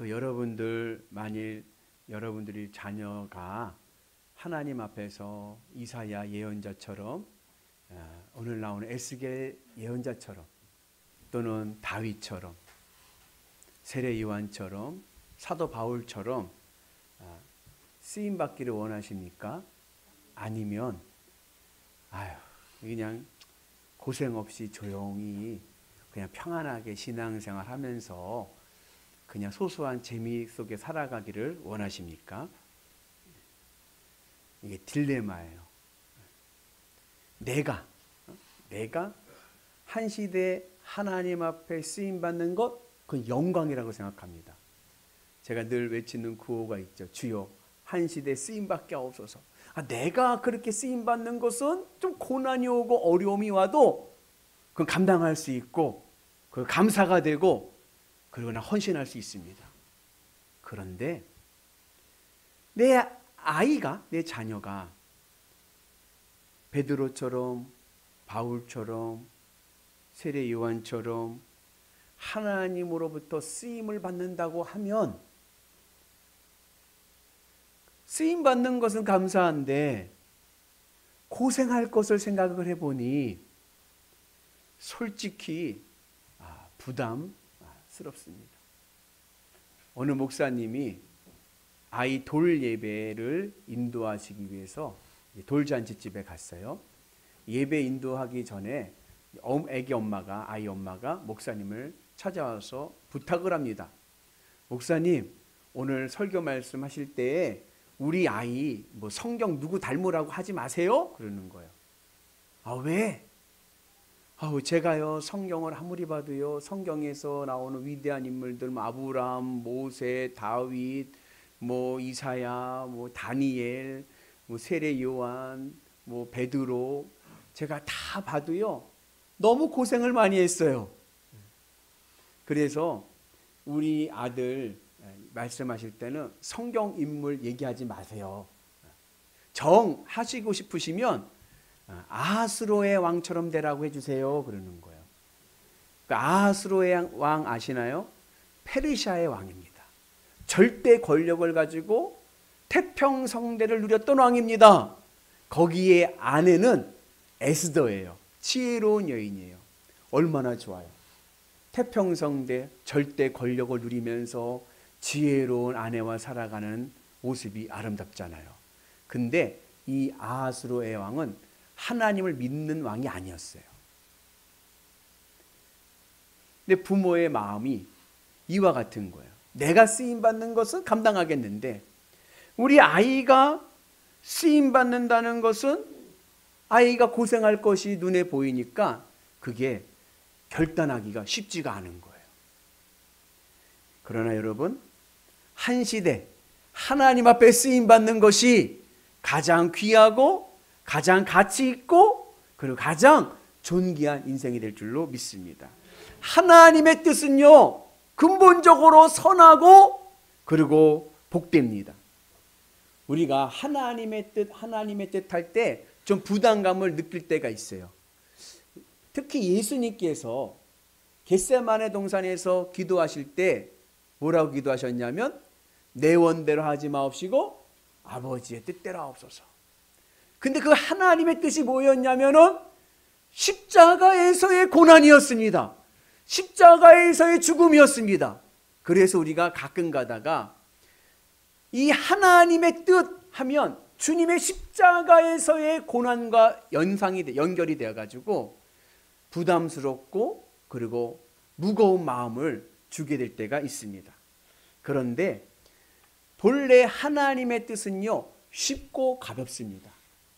여러분들 만일 여러분들이 자녀가 하나님 앞에서 이사야 예언자처럼 오늘 나오는 에스겔 예언자처럼 또는 다윗처럼 세례 요한처럼 사도 바울처럼 쓰임 받기를 원하십니까? 아니면 그냥 고생 없이 조용히 그냥 평안하게 신앙생활 하면서 그냥 소소한 재미 속에 살아가기를 원하십니까? 이게 딜레마예요. 내가 한 시대 하나님 앞에 쓰임 받는 것, 그건 영광이라고 생각합니다. 제가 늘 외치는 구호가 있죠. 주여 한 시대 쓰임 받게 하옵소서. 내가 그렇게 쓰임 받는 것은 좀 고난이 오고 어려움이 와도 그건 감당할 수 있고 그 감사가 되고 그리고 나 헌신할 수 있습니다. 그런데 내 아이가, 내 자녀가 베드로처럼 바울처럼 세례 요한처럼 하나님으로부터 쓰임을 받는다고 하면 쓰임 받는 것은 감사한데 고생할 것을 생각을 해보니 솔직히 부담스럽습니다. 어느 목사님이 아이 돌 예배를 인도하시기 위해서 돌잔치집에 갔어요. 예배 인도하기 전에 아이 엄마가 목사님을 찾아와서 부탁을 합니다. 목사님, 오늘 설교 말씀하실 때 우리 아이 성경 누구 닮으라고 하지 마세요. 그러는 거예요. 왜? 제가요 성경을 아무리 봐도요 성경에서 나오는 위대한 인물들 아브라함, 모세, 다윗, 이사야, 다니엘, 세례 요한, 베드로 제가 다 봐도요 너무 고생을 많이 했어요. 그래서 우리 아들 말씀하실 때는 성경 인물 얘기하지 마세요. 정 하시고 싶으시면 아하스로의 왕처럼 되라고 해주세요. 그러는 거예요. 아하스로의 왕 아시나요? 페르시아의 왕입니다. 절대 권력을 가지고 태평성대를 누렸던 왕입니다. 거기에 아내는 에스더예요. 지혜로운 여인이에요. 얼마나 좋아요. 태평성대 절대 권력을 누리면서 지혜로운 아내와 살아가는 모습이 아름답잖아요. 근데 이 아하스로의 왕은 하나님을 믿는 왕이 아니었어요. 근데 부모의 마음이 이와 같은 거예요. 내가 쓰임받는 것은 감당하겠는데 우리 아이가 쓰임받는다는 것은 아이가 고생할 것이 눈에 보이니까 그게 결단하기가 쉽지가 않은 거예요. 그러나 여러분, 한 시대 하나님 앞에 쓰임받는 것이 가장 귀하고 가장 가치 있고 그리고 가장 존귀한 인생이 될 줄로 믿습니다. 하나님의 뜻은요 근본적으로 선하고 그리고 복됩니다. 우리가 하나님의 뜻 할 때 좀 부담감을 느낄 때가 있어요. 특히 예수님께서 겟세마네 동산에서 기도하실 때 뭐라고 기도하셨냐면 내 원대로 하지 마옵시고 아버지의 뜻대로 하옵소서. 근데 그 하나님의 뜻이 뭐였냐면은 십자가에서의 고난이었습니다. 십자가에서의 죽음이었습니다. 그래서 우리가 가끔 가다가 이 하나님의 뜻 하면 주님의 십자가에서의 고난과 연결이 되어가지고 부담스럽고 그리고 무거운 마음을 주게 될 때가 있습니다. 그런데 본래 하나님의 뜻은요 쉽고 가볍습니다.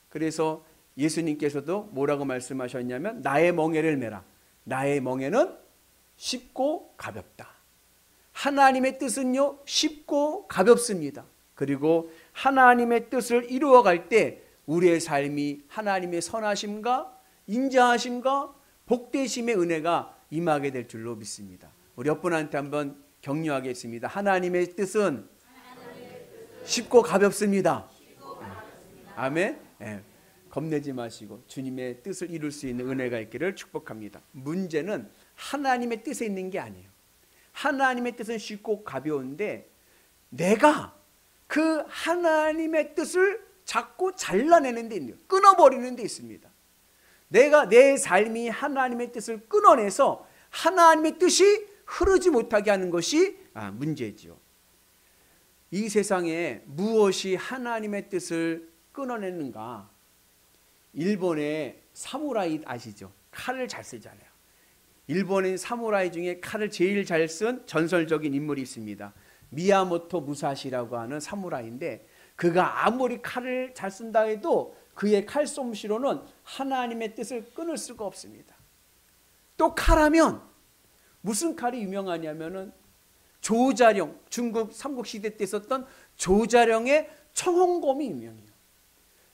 그래서 예수님께서도 뭐라고 말씀하셨냐면 나의 멍에를 메라. 나의 멍에는 쉽고 가볍다. 하나님의 뜻은요 쉽고 가볍습니다. 그리고 하나님의 뜻을 이루어갈 때 우리의 삶이 하나님의 선하심과 인자하심과 복되심의 은혜가 임하게 될 줄로 믿습니다. 우리 옆분한테 한번 격려하겠습니다. 하나님의 뜻은 쉽고 가볍습니다. 아멘. 네. 겁내지 마시고 주님의 뜻을 이룰 수 있는 은혜가 있기를 축복합니다. 문제는 하나님의 뜻에 있는 게 아니에요. 하나님의 뜻은 쉽고 가벼운데 내가 그 하나님의 뜻을 자꾸 잘라내는 데 있네요. 끊어버리는 데 있습니다. 내가 내 삶이 하나님의 뜻을 끊어내서 하나님의 뜻이 흐르지 못하게 하는 것이 문제지요. 이 세상에 무엇이 하나님의 뜻을 끊어내는가? 일본의 사무라이 아시죠? 칼을 잘 쓰잖아요. 일본인 사무라이 중에 칼을 제일 잘 쓴 전설적인 인물이 있습니다. 미야모토 무사시라고 하는 사무라이인데 그가 아무리 칼을 잘 쓴다 해도 그의 칼솜씨로는 하나님의 뜻을 끊을 수가 없습니다. 또 칼하면 무슨 칼이 유명하냐면은 조자룡, 중국 삼국시대 때 썼던 조자룡의 청홍검이 유명해요.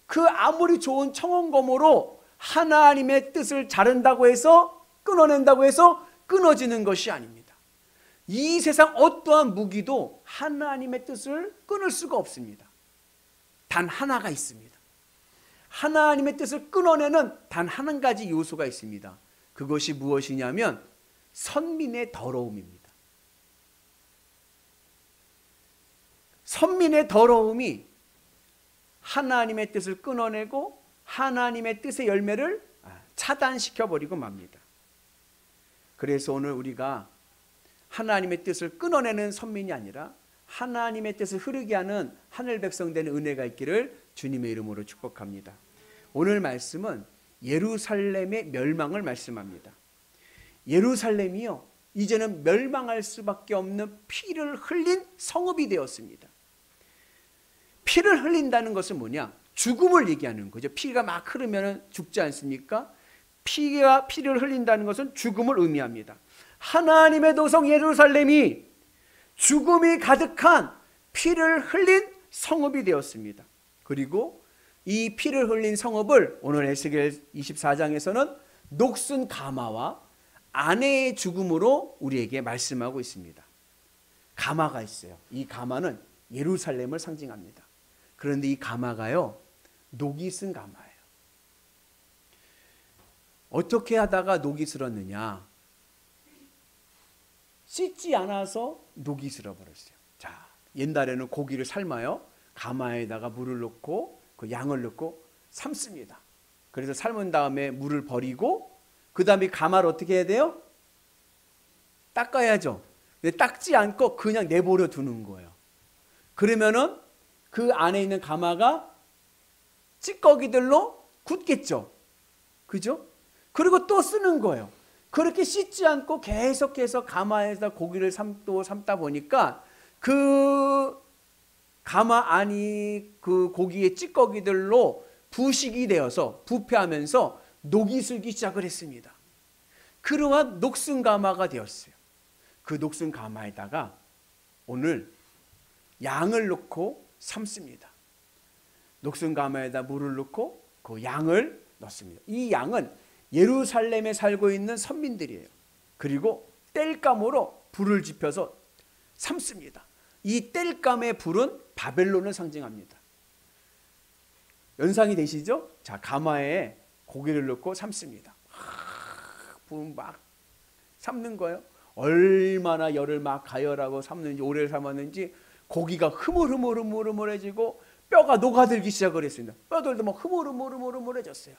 그 아무리 좋은 청홍검으로 하나님의 뜻을 자른다고 해서 끊어낸다고 해서 끊어지는 것이 아닙니다. 이 세상 어떠한 무기도 하나님의 뜻을 끊을 수가 없습니다. 단 하나가 있습니다. 하나님의 뜻을 끊어내는 단 한 가지 요소가 있습니다. 그것이 무엇이냐면 선민의 더러움입니다. 선민의 더러움이 하나님의 뜻을 끊어내고 하나님의 뜻의 열매를 차단시켜버리고 맙니다. 그래서 오늘 우리가 하나님의 뜻을 끊어내는 선민이 아니라 하나님의 뜻을 흐르게 하는 하늘 백성 되는 은혜가 있기를 주님의 이름으로 축복합니다. 오늘 말씀은 예루살렘의 멸망을 말씀합니다. 예루살렘이요, 이제는 멸망할 수밖에 없는 피를 흘린 성읍이 되었습니다. 피를 흘린다는 것은 뭐냐? 죽음을 얘기하는 거죠. 피가 막 흐르면 죽지 않습니까? 피를 흘린다는 것은 죽음을 의미합니다. 하나님의 도성 예루살렘이 죽음이 가득한 피를 흘린 성읍이 되었습니다. 그리고 이 피를 흘린 성읍을 오늘 에스겔 24장에서는 녹슨 가마와 아내의 죽음으로 우리에게 말씀하고 있습니다. 가마가 있어요. 이 가마는 예루살렘을 상징합니다. 그런데 이 가마가요, 녹이 쓴 가마예요. 어떻게 하다가 녹이 슬었느냐? 씻지 않아서 녹이 슬어버렸어요. 자, 옛날에는 고기를 삶아요. 가마에다가 물을 넣고 그 양을 넣고 삶습니다. 그래서 삶은 다음에 물을 버리고 그 다음에 가마를 어떻게 해야 돼요? 닦아야죠. 근데 닦지 않고 그냥 내버려 두는 거예요. 그러면은 그 안에 있는 가마가 찌꺼기들로 굳겠죠. 그죠? 그리고 또 쓰는 거예요. 그렇게 씻지 않고 계속해서 가마에서 고기를 삶다 보니까 그 가마 안이 그 고기의 찌꺼기들로 부식이 되어서 부패하면서 녹이 슬기 시작을 했습니다. 그러한 녹슨 가마가 되었어요. 그 녹슨 가마에다가 오늘 양을 넣고 삶습니다. 녹슨 가마에다 물을 넣고 그 양을 넣습니다. 이 양은 예루살렘에 살고 있는 선민들이에요. 그리고 땔감으로 불을 지펴서 삶습니다. 이 땔감의 불은 바벨론을 상징합니다. 연상이 되시죠? 자, 가마에 고기를 넣고 삶습니다. 불 막 삶는 거예요. 얼마나 열을 막 가열하고 삶는지, 오래 삶았는지 고기가 흐물흐물해지고 뼈가 녹아들기 시작을 했습니다. 뼈들도 막 흐물흐물해졌어요.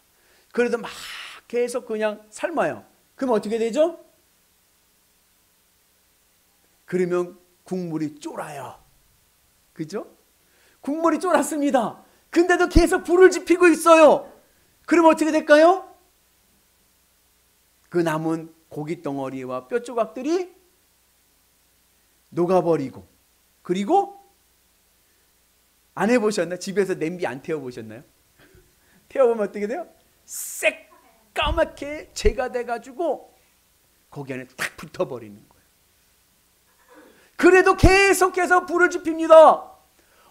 그래도 막 계속 그냥 삶아요. 그러면 어떻게 되죠? 그러면 국물이 쫄아요. 그죠? 국물이 쫄았습니다. 근데도 계속 불을 지피고 있어요. 그러면 어떻게 될까요? 그 남은 고기 덩어리와 뼈 조각들이 녹아버리고, 그리고 안 해보셨나요? 집에서 냄비 안 태워보셨나요? 태워보면 어떻게 돼요? 새까맣게 재가 돼가지고 거기 안에 탁 붙어버리는 거예요. 그래도 계속해서 불을 지핍니다.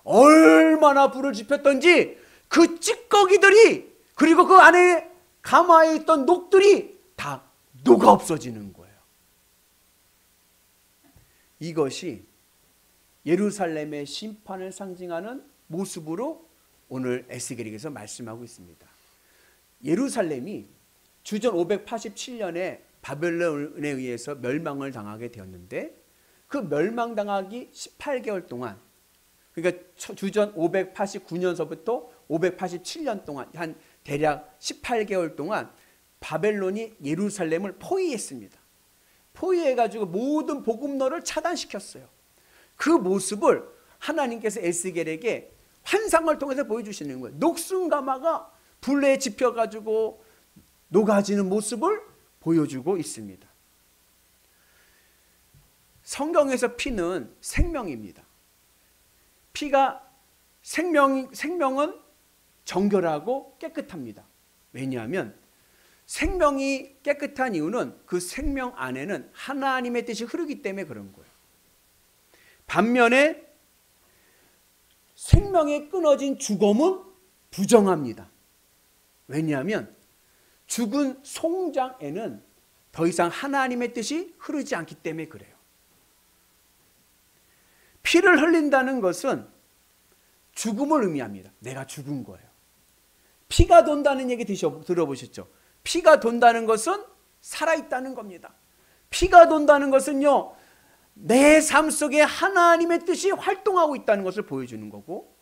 얼마나 불을 지폈던지 그 찌꺼기들이, 그리고 그 안에 가마에 있던 녹들이 다 녹아 없어지는 거예요. 이것이 예루살렘의 심판을 상징하는 모습으로 오늘 에스겔에게서 말씀하고 있습니다. 예루살렘이 주전 587년에 바벨론에 의해서 멸망을 당하게 되었는데 그 멸망당하기 18개월 동안, 그러니까 주전 589년서부터 587년 동안 한 대략 18개월 동안 바벨론이 예루살렘을 포위했습니다. 포위해가지고 모든 복음로를 차단시켰어요. 그 모습을 하나님께서 에스겔에게 환상을 통해서 보여주시는 거예요. 녹순가마가 불에 지펴가지고 녹아지는 모습을 보여주고 있습니다. 성경에서 피는 생명입니다. 피가 생명은 정결하고 깨끗합니다. 왜냐하면 생명이 깨끗한 이유는 그 생명 안에는 하나님의 뜻이 흐르기 때문에 그런 거예요. 반면에 생명이 끊어진 죽음은 부정합니다. 왜냐하면 죽은 송장에는 더 이상 하나님의 뜻이 흐르지 않기 때문에 그래요. 피를 흘린다는 것은 죽음을 의미합니다. 내가 죽은 거예요. 피가 돈다는 얘기 들어보셨죠? 피가 돈다는 것은 살아있다는 겁니다. 피가 돈다는 것은요, 내 삶 속에 하나님의 뜻이 활동하고 있다는 것을 보여주는 거고,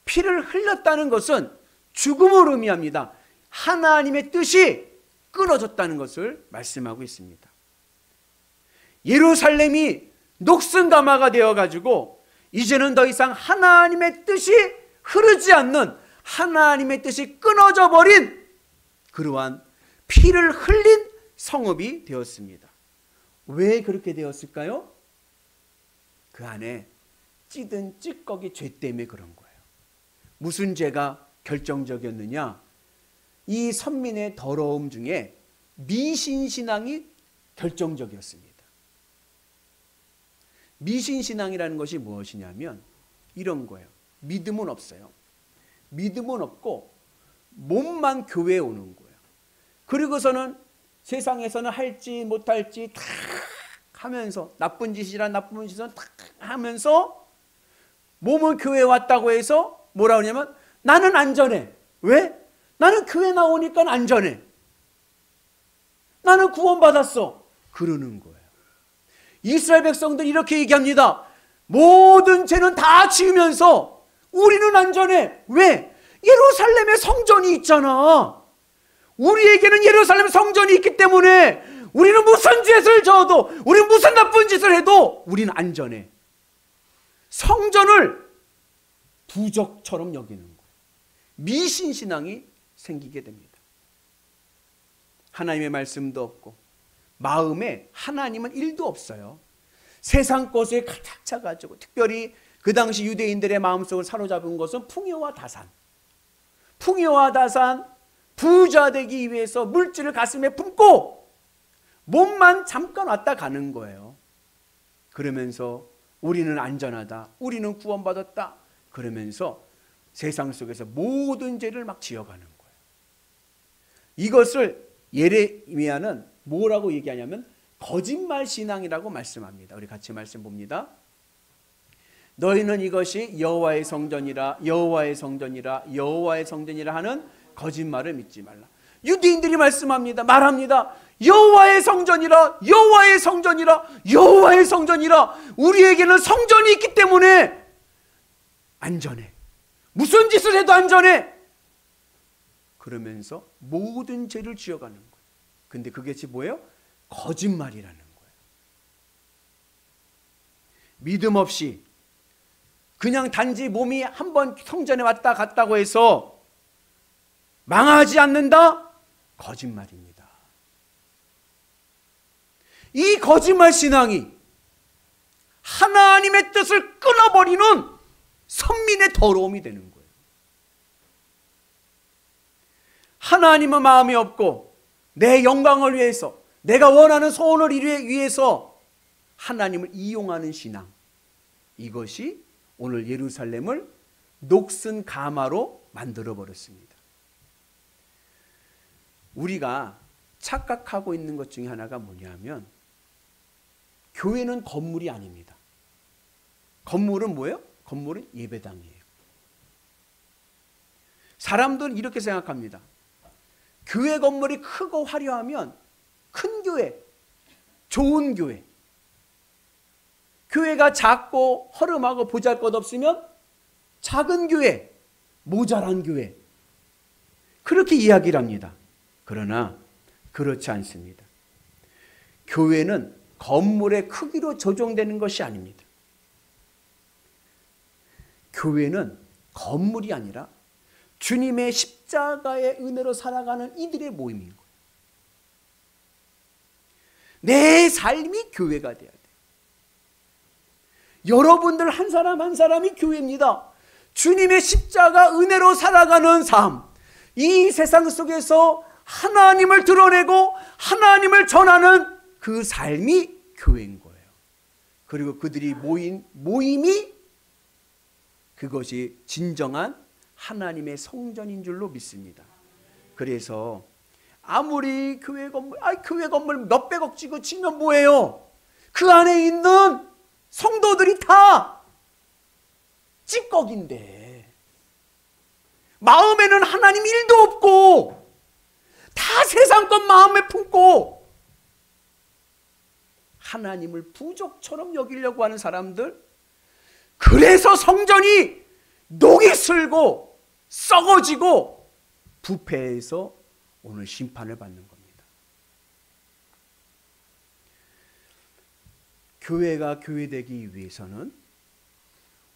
피를 흘렸다는 것은 죽음을 의미합니다. 하나님의 뜻이 끊어졌다는 것을 말씀하고 있습니다. 예루살렘이 녹슨가마가 되어가지고 이제는 더 이상 하나님의 뜻이 흐르지 않는, 하나님의 뜻이 끊어져 버린 그러한 피를 흘린 성읍이 되었습니다. 왜 그렇게 되었을까요? 그 안에 찌든 찌꺼기 죄 때문에 그런 거예요. 무슨 죄가 결정적이었느냐? 이 선민의 더러움 중에 미신신앙이 결정적이었습니다. 미신신앙이라는 것이 무엇이냐면 이런 거예요. 믿음은 없어요. 믿음은 없고 몸만 교회에 오는 거예요. 그리고서는 세상에서는 할지 못할지 다 하면서 나쁜 짓이란 나쁜 짓은 다 하면서 몸은 교회에 왔다고 해서 뭐라 그러냐면 나는 안전해. 왜? 나는 교회 나오니까 안전해. 나는 구원받았어. 그러는 거예요. 이스라엘 백성들이 이렇게 얘기합니다. 모든 죄는 다 지으면서 우리는 안전해. 왜? 예루살렘에 성전이 있잖아. 우리에게는 예루살렘 성전이 있기 때문에 우리는 무슨 죄를 져도, 우리는 무슨 나쁜 짓을 해도 우리는 안전해. 성전을 부적처럼 여기는 거예요. 미신신앙이 생기게 됩니다. 하나님의 말씀도 없고 마음에 하나님은 1도 없어요. 세상 것에 가득 차가지고, 특별히 그 당시 유대인들의 마음속을 사로잡은 것은 풍요와 다산. 풍요와 다산, 부자 되기 위해서 물질을 가슴에 품고 몸만 잠깐 왔다 가는 거예요. 그러면서 우리는 안전하다, 우리는 구원받았다, 그러면서 세상 속에서 모든 죄를 막 지어가는 거예요. 이것을 예레미야는 뭐라고 얘기하냐면 거짓말 신앙이라고 말씀합니다. 우리 같이 말씀 봅니다. 너희는 이것이 여호와의 성전이라, 여호와의 성전이라, 여호와의 성전이라 하는 거짓말을 믿지 말라. 유대인들이 말합니다. 여호와의 성전이라, 여호와의 성전이라, 여호와의 성전이라. 우리에게는 성전이 있기 때문에 안전해. 무슨 짓을 해도 안전해. 그러면서 모든 죄를 지어가는 거예요. 근데 그것이 뭐예요? 거짓말이라는 거예요. 믿음 없이 그냥 단지 몸이 한번 성전에 왔다 갔다고 해서 망하지 않는다? 거짓말입니다. 이 거짓말 신앙이 하나님의 뜻을 끊어버리는 선민의 더러움이 되는 거예요. 하나님은 마음이 없고 내 영광을 위해서, 내가 원하는 소원을 이루기 위해서 하나님을 이용하는 신앙, 이것이 오늘 예루살렘을 녹슨 가마로 만들어 버렸습니다. 우리가 착각하고 있는 것 중에 하나가 뭐냐면 교회는 건물이 아닙니다. 건물은 뭐예요? 건물은 예배당이에요. 사람들은 이렇게 생각합니다. 교회 건물이 크고 화려하면 큰 교회, 좋은 교회. 교회가 작고 허름하고 보잘것없으면 작은 교회, 모자란 교회, 그렇게 이야기를 합니다. 그러나 그렇지 않습니다. 교회는 건물의 크기로 조정되는 것이 아닙니다. 교회는 건물이 아니라 주님의 십자가의 은혜로 살아가는 이들의 모임인 거예요. 내 삶이 교회가 돼야 돼요. 여러분들 한 사람 한 사람이 교회입니다. 주님의 십자가 은혜로 살아가는 삶, 이 세상 속에서 하나님을 드러내고 하나님을 전하는 그 삶이 교회인 거예요. 그리고 그들이 모인 모임이 그것이 진정한 하나님의 성전인 줄로 믿습니다. 그래서 아무리 교회 건물 몇백억 지고 치면 뭐예요? 그 안에 있는 성도들이 다 찌꺼기인데 마음에는 하나님 일도 없고 다 세상 것 마음에 품고 하나님을 부족처럼 여기려고 하는 사람들, 그래서 성전이 녹이 슬고 썩어지고 부패해서 오늘 심판을 받는 겁니다. 교회가 교회되기 위해서는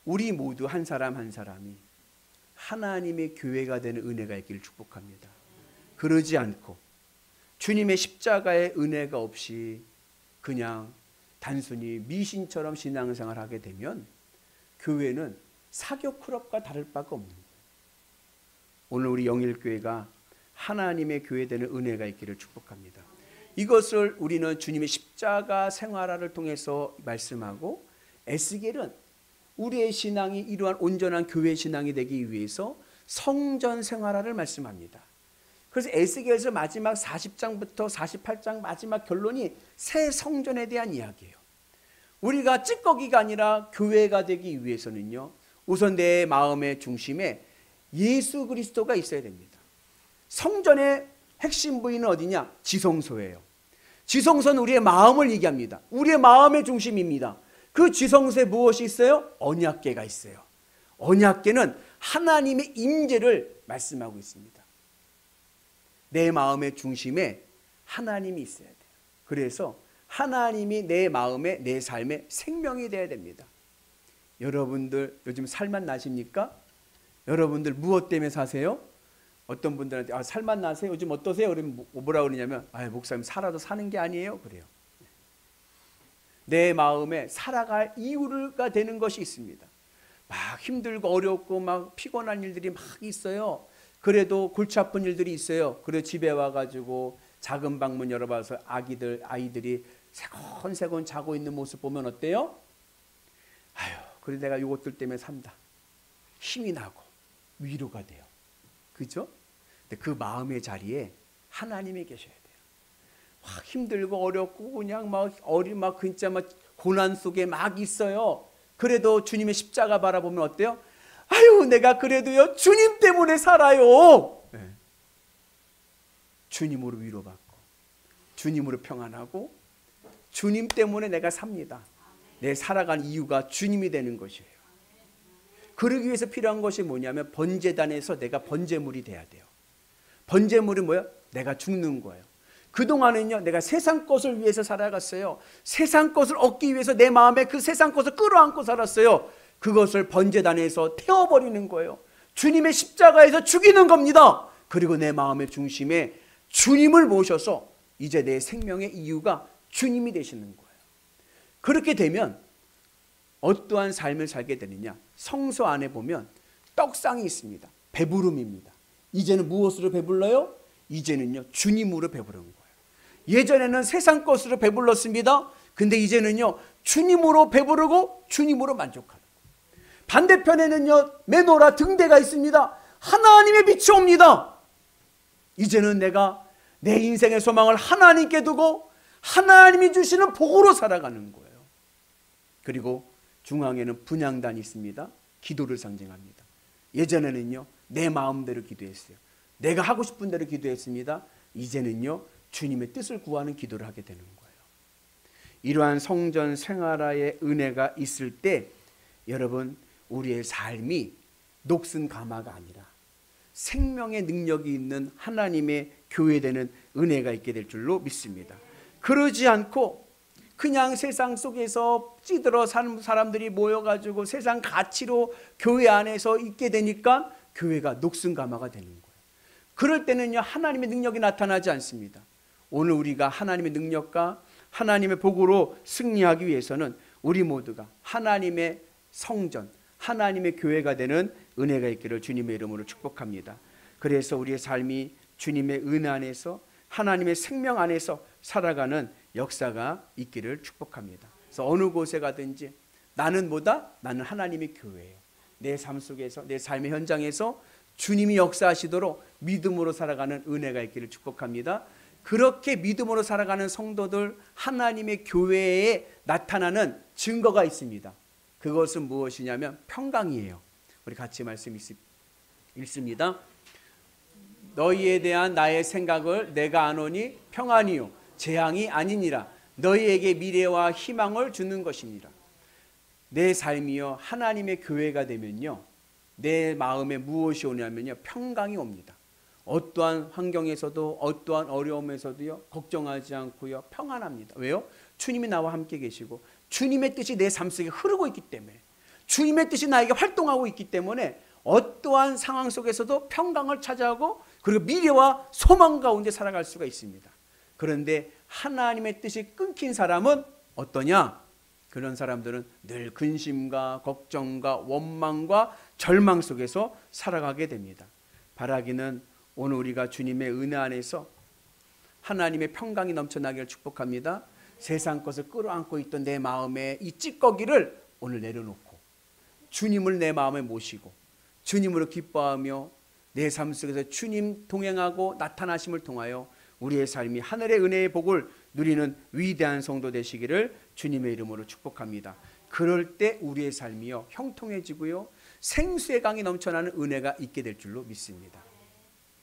우리 모두 한 사람 한 사람이 하나님의 교회가 되는 은혜가 있기를 축복합니다. 그러지 않고 주님의 십자가의 은혜가 없이 그냥 단순히 미신처럼 신앙생활을 하게 되면 교회는 사교 클럽과 다를 바가 없는 거예요. 오늘 우리 영일교회가 하나님의 교회 되는 은혜가 있기를 축복합니다. 이것을 우리는 주님의 십자가 생활화를 통해서 말씀하고, 에스겔은 우리의 신앙이 이러한 온전한 교회 신앙이 되기 위해서 성전 생활화를 말씀합니다. 그래서 에스겔서 마지막 40장부터 48장 마지막 결론이 새 성전에 대한 이야기예요. 우리가 찌꺼기가 아니라 교회가 되기 위해서는요, 우선 내 마음의 중심에 예수 그리스도가 있어야 됩니다. 성전의 핵심 부위는 어디냐? 지성소예요. 지성소는 우리의 마음을 얘기합니다. 우리의 마음의 중심입니다. 그 지성소에 무엇이 있어요? 언약궤가 있어요. 언약궤는 하나님의 임재를 말씀하고 있습니다. 내 마음의 중심에 하나님이 있어야 돼요. 그래서 하나님이 내 마음에, 내 삶에 생명이 돼야 됩니다. 여러분들 요즘 살만 나십니까? 여러분들 무엇 때문에 사세요? 어떤 분들한테 살만 나세요? 요즘 어떠세요? 그러면 뭐라고 그러냐면 목사님 살아도 사는 게 아니에요. 그래요. 내 마음에 살아갈 이유가 되는 것이 있습니다. 막 힘들고 어렵고 막 피곤한 일들이 막 있어요. 그래도 골치 아픈 일들이 있어요. 그래서 집에 와가지고 작은 방문 열어봐서 아이들이 세곤세곤 자고 있는 모습 보면 어때요? 그래 내가 이것들 때문에 산다. 힘이 나고 위로가 돼요. 그죠? 근데 그 마음의 자리에 하나님이 계셔야 돼요. 막 힘들고 어렵고 그냥 막 진짜 막 고난 속에 막 있어요. 그래도 주님의 십자가 바라보면 어때요? 내가 그래도요 주님 때문에 살아요. 네. 주님으로 위로받고 주님으로 평안하고 주님 때문에 내가 삽니다. 내 살아간 이유가 주님이 되는 것이에요. 그러기 위해서 필요한 것이 뭐냐면 번제단에서 내가 번제물이 돼야 돼요. 번제물이 뭐예요? 내가 죽는 거예요. 그동안은요 내가 세상 것을 위해서 살아갔어요. 세상 것을 얻기 위해서 내 마음에 그 세상 것을 끌어안고 살았어요. 그것을 번제단에서 태워버리는 거예요. 주님의 십자가에서 죽이는 겁니다. 그리고 내 마음의 중심에 주님을 모셔서 이제 내 생명의 이유가 주님이 되시는 거예요. 그렇게 되면 어떠한 삶을 살게 되느냐? 성소 안에 보면 떡상이 있습니다. 배부름입니다. 이제는 무엇으로 배불러요? 이제는요 주님으로 배부른 거예요. 예전에는 세상 것으로 배불렀습니다. 근데 이제는요 주님으로 배부르고 주님으로 만족하는 거예요. 반대편에는요 메노라 등대가 있습니다. 하나님의 빛이 옵니다. 이제는 내가 내 인생의 소망을 하나님께 두고 하나님이 주시는 복으로 살아가는 거예요. 그리고 중앙에는 분향단이 있습니다. 기도를 상징합니다. 예전에는요 내 마음대로 기도했어요. 내가 하고 싶은 대로 기도했습니다. 이제는요 주님의 뜻을 구하는 기도를 하게 되는 거예요. 이러한 성전 생활화의 은혜가 있을 때 여러분 우리의 삶이 녹슨 가마가 아니라 생명의 능력이 있는 하나님의 교회되는 은혜가 있게 될 줄로 믿습니다. 그러지 않고 그냥 세상 속에서 찌들어 사는 사람들이 모여가지고 세상 가치로 교회 안에서 있게 되니까 교회가 녹슨 가마가 되는 거예요. 그럴 때는요 하나님의 능력이 나타나지 않습니다. 오늘 우리가 하나님의 능력과 하나님의 복으로 승리하기 위해서는 우리 모두가 하나님의 성전, 하나님의 교회가 되는 은혜가 있기를 주님의 이름으로 축복합니다. 그래서 우리의 삶이 주님의 은혜 안에서 하나님의 생명 안에서 살아가는 역사가 있기를 축복합니다. 그래서 어느 곳에 가든지 나는 뭐다? 나는 하나님의 교회예요. 내 삶 속에서 내 삶의 현장에서 주님이 역사하시도록 믿음으로 살아가는 은혜가 있기를 축복합니다. 그렇게 믿음으로 살아가는 성도들 하나님의 교회에 나타나는 증거가 있습니다. 그것은 무엇이냐면 평강이에요. 우리 같이 말씀 읽습니다. 너희에 대한 나의 생각을 내가 아노니 평안이요 재앙이 아니니라. 너희에게 미래와 희망을 주는 것이니라. 내 삶이요 하나님의 교회가 되면요 내 마음에 무엇이 오냐면요 평강이 옵니다. 어떠한 환경에서도 어떠한 어려움에서도요 걱정하지 않고요 평안합니다. 왜요? 주님이 나와 함께 계시고 주님의 뜻이 내 삶 속에 흐르고 있기 때문에, 주님의 뜻이 나에게 활동하고 있기 때문에 어떠한 상황 속에서도 평강을 찾아가고 그리고 미래와 소망 가운데 살아갈 수가 있습니다. 그런데 하나님의 뜻이 끊긴 사람은 어떠냐? 그런 사람들은 늘 근심과 걱정과 원망과 절망 속에서 살아가게 됩니다. 바라기는 오늘 우리가 주님의 은혜 안에서 하나님의 평강이 넘쳐나기를 축복합니다. 세상 것을 끌어안고 있던 내 마음의 이 찌꺼기를 오늘 내려놓고 주님을 내 마음에 모시고 주님으로 기뻐하며 내 삶 속에서 주님 동행하고 나타나심을 통하여 우리의 삶이 하늘의 은혜의 복을 누리는 위대한 성도 되시기를 주님의 이름으로 축복합니다. 그럴 때 우리의 삶이요 형통해지고요 생수의 강이 넘쳐나는 은혜가 있게 될 줄로 믿습니다.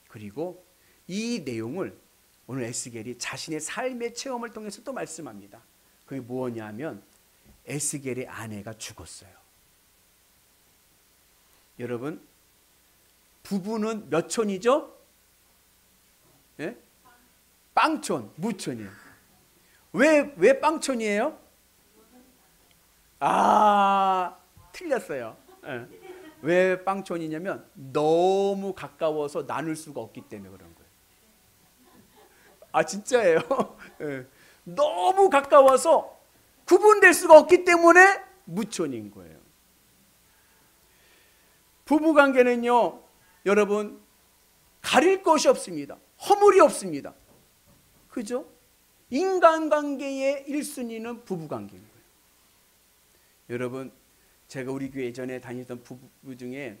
그리고 이 내용을 오늘 에스겔이 자신의 삶의 체험을 통해서 또 말씀합니다. 그게 뭐냐면 에스겔의 아내가 죽었어요. 여러분 부부는 몇 촌이죠? 예? 빵촌, 무촌이에요. 왜 빵촌이에요? 틀렸어요. 예. 왜 빵촌이냐면 너무 가까워서 나눌 수가 없기 때문에 그런 거예요. 진짜예요. 예. 너무 가까워서 구분될 수가 없기 때문에 무촌인 거예요. 부부관계는요 여러분 가릴 것이 없습니다. 허물이 없습니다. 그죠? 인간관계의 1순위는 부부관계인 거예요. 여러분 제가 우리 교회 예전에 다니던 부부 중에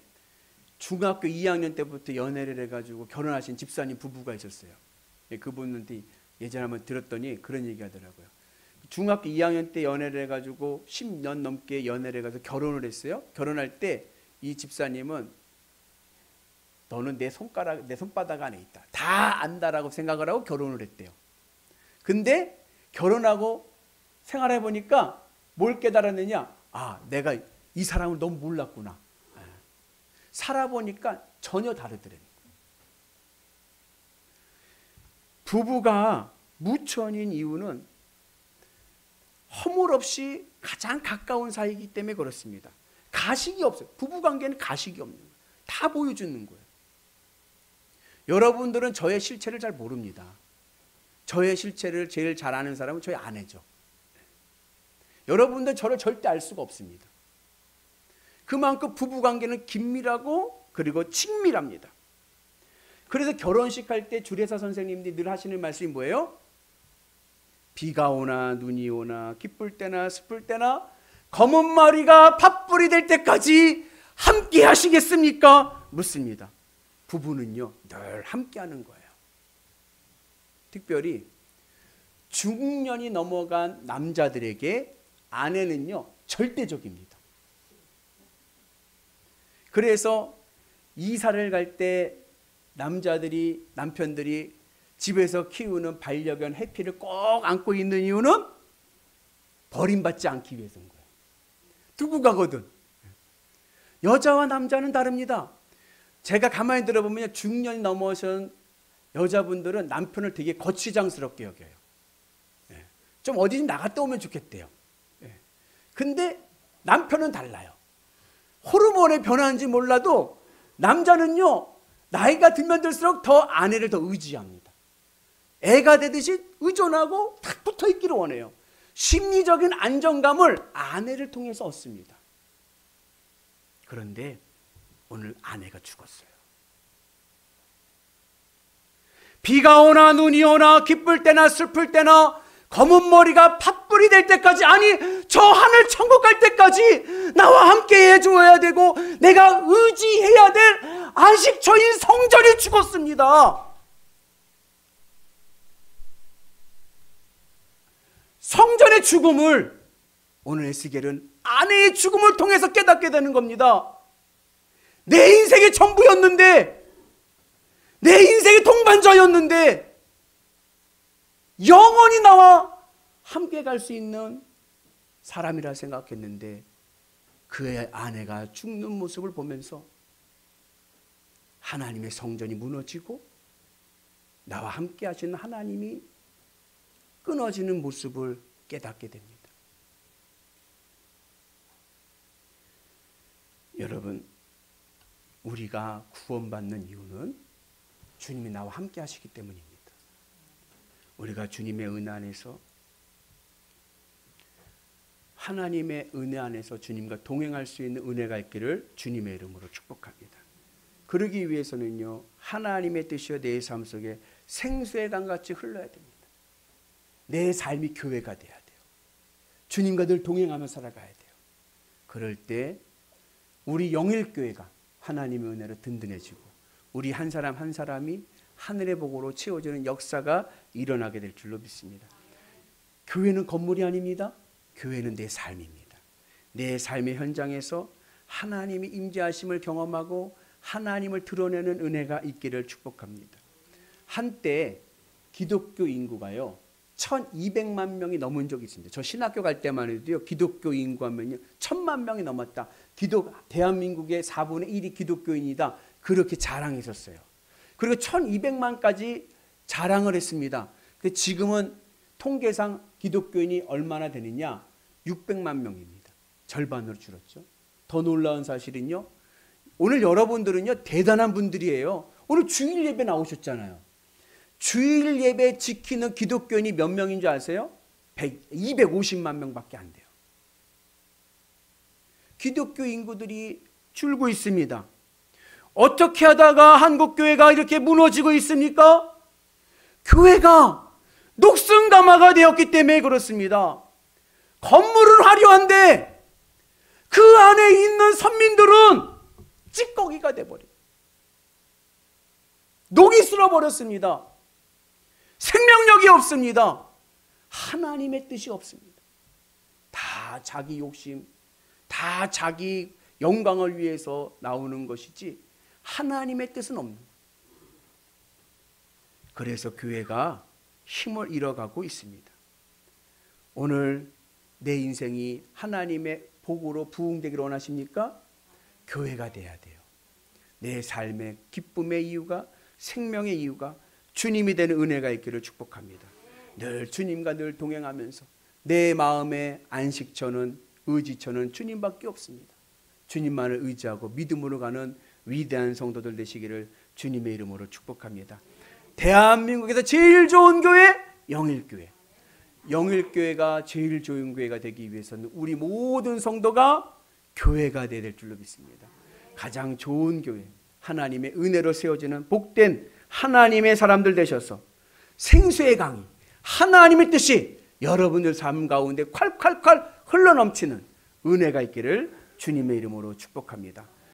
중학교 2학년 때부터 연애를 해가지고 결혼하신 집사님 부부가 있었어요. 그분한테 예전에 한번 들었더니 그런 얘기 하더라고요. 중학교 2학년 때 연애를 해가지고 10년 넘게 연애를 해가지고 결혼을 했어요. 결혼할 때 이 집사님은 너는 내 손바닥 안에 있다. 다 안다라고 생각을 하고 결혼을 했대요. 근데 결혼하고 생활해 보니까 뭘 깨달았느냐? 내가 이 사람을 너무 몰랐구나. 살아보니까 전혀 다르더라고요. 부부가 무천인 이유는 허물 없이 가장 가까운 사이이기 때문에 그렇습니다. 가식이 없어요. 부부관계는 가식이 없는 거예요. 다 보여주는 거예요. 여러분들은 저의 실체를 잘 모릅니다. 저의 실체를 제일 잘 아는 사람은 저희 아내죠. 여러분들 저를 절대 알 수가 없습니다. 그만큼 부부관계는 긴밀하고 그리고 친밀합니다. 그래서 결혼식 할 때 주례사 선생님들이 늘 하시는 말씀이 뭐예요? 비가 오나 눈이 오나 기쁠 때나 슬플 때나 검은 머리가 팥불이 될 때까지 함께 하시겠습니까? 묻습니다. 부부는요 늘 함께 하는 거예요. 특별히 중년이 넘어간 남자들에게 아내는요 절대적입니다. 그래서 이사를 갈 때 남편들이 집에서 키우는 반려견 해피를 꼭 안고 있는 이유는 버림받지 않기 위해서인 거예요. 두고 가거든. 여자와 남자는 다릅니다. 제가 가만히 들어보면 중년이 넘어선 여자분들은 남편을 되게 거추장스럽게 여겨요. 좀 어디 좀 나갔다 오면 좋겠대요. 근데 남편은 달라요. 호르몬의 변화인지 몰라도 남자는요, 나이가 들면 들수록 더 아내를 더 의지합니다. 애가 되듯이 의존하고 탁 붙어 있기를 원해요. 심리적인 안정감을 아내를 통해서 얻습니다. 그런데 오늘 아내가 죽었어요. 비가 오나 눈이 오나 기쁠 때나 슬플 때나 검은 머리가 팥불이 될 때까지, 아니 저 하늘 천국 갈 때까지 나와 함께 해줘야 되고 내가 의지해야 될 안식처인 성전이 죽었습니다. 성전의 죽음을 오늘 에스겔은 아내의 죽음을 통해서 깨닫게 되는 겁니다. 내 인생의 전부였는데, 내 인생의 동반자였는데, 영원히 나와 함께 갈 수 있는 사람이라 생각했는데 그의 아내가 죽는 모습을 보면서 하나님의 성전이 무너지고 나와 함께 하시는 하나님이 끊어지는 모습을 깨닫게 됩니다. 여러분, 우리가 구원받는 이유는 주님이 나와 함께 하시기 때문입니다. 우리가 주님의 은혜 안에서, 하나님의 은혜 안에서 주님과 동행할 수 있는 은혜가 있기를 주님의 이름으로 축복합니다. 그러기 위해서는요, 하나님의 뜻이여 내 삶 속에 생수의 강같이 흘러야 됩니다. 내 삶이 교회가 돼야 돼요. 주님과 늘 동행하며 살아가야 돼요. 그럴 때 우리 영일교회가 하나님의 은혜로 든든해지고 우리 한 사람 한 사람이 하늘의 복으로 채워지는 역사가 일어나게 될 줄로 믿습니다. 교회는 건물이 아닙니다. 교회는 내 삶입니다. 내 삶의 현장에서 하나님의 임재하심을 경험하고 하나님을 드러내는 은혜가 있기를 축복합니다. 한때 기독교 인구가요 1200만 명이 넘은 적이 있습니다. 저 신학교 갈 때만 해도요, 기독교 인구 하면요 1000만 명이 넘었다. 대한민국의 4분의 1이 기독교인이다. 그렇게 자랑했었어요. 그리고 1200만까지 자랑을 했습니다. 근데 지금은 통계상 기독교인이 얼마나 되느냐? 600만 명입니다. 절반으로 줄었죠. 더 놀라운 사실은요, 오늘 여러분들은요 대단한 분들이에요. 오늘 주일 예배 나오셨잖아요. 주일 예배 지키는 기독교인이 몇 명인 줄 아세요? 250만 명밖에 안 돼요. 기독교 인구들이 줄고 있습니다. 어떻게 하다가 한국교회가 이렇게 무너지고 있습니까? 교회가 녹슨가마가 되었기 때문에 그렇습니다. 건물은 화려한데 그 안에 있는 선민들은 찌꺼기가 돼버려요. 녹이 쓸어버렸습니다. 생명력이 없습니다. 하나님의 뜻이 없습니다. 다 자기 욕심, 다 자기 영광을 위해서 나오는 것이지 하나님의 뜻은 없는 거예요. 그래서 교회가 힘을 잃어가고 있습니다. 오늘 내 인생이 하나님의 복으로 부흥되기를 원하십니까? 교회가 돼야 돼요. 내 삶의 기쁨의 이유가, 생명의 이유가 주님이 되는 은혜가 있기를 축복합니다. 늘 주님과 늘 동행하면서 내 마음의 안식처는, 의지처는 주님밖에 없습니다. 주님만을 의지하고 믿음으로 가는 위대한 성도들 되시기를 주님의 이름으로 축복합니다. 대한민국에서 제일 좋은 교회, 영일교회. 영일교회가 제일 좋은 교회가 되기 위해서는 우리 모든 성도가 교회가 되어야 될 줄로 믿습니다. 가장 좋은 교회, 하나님의 은혜로 세워지는 복된 하나님의 사람들 되셔서 생수의 강이, 하나님의 뜻이 여러분들 삶 가운데 콸콸콸 흘러넘치는 은혜가 있기를 주님의 이름으로 축복합니다.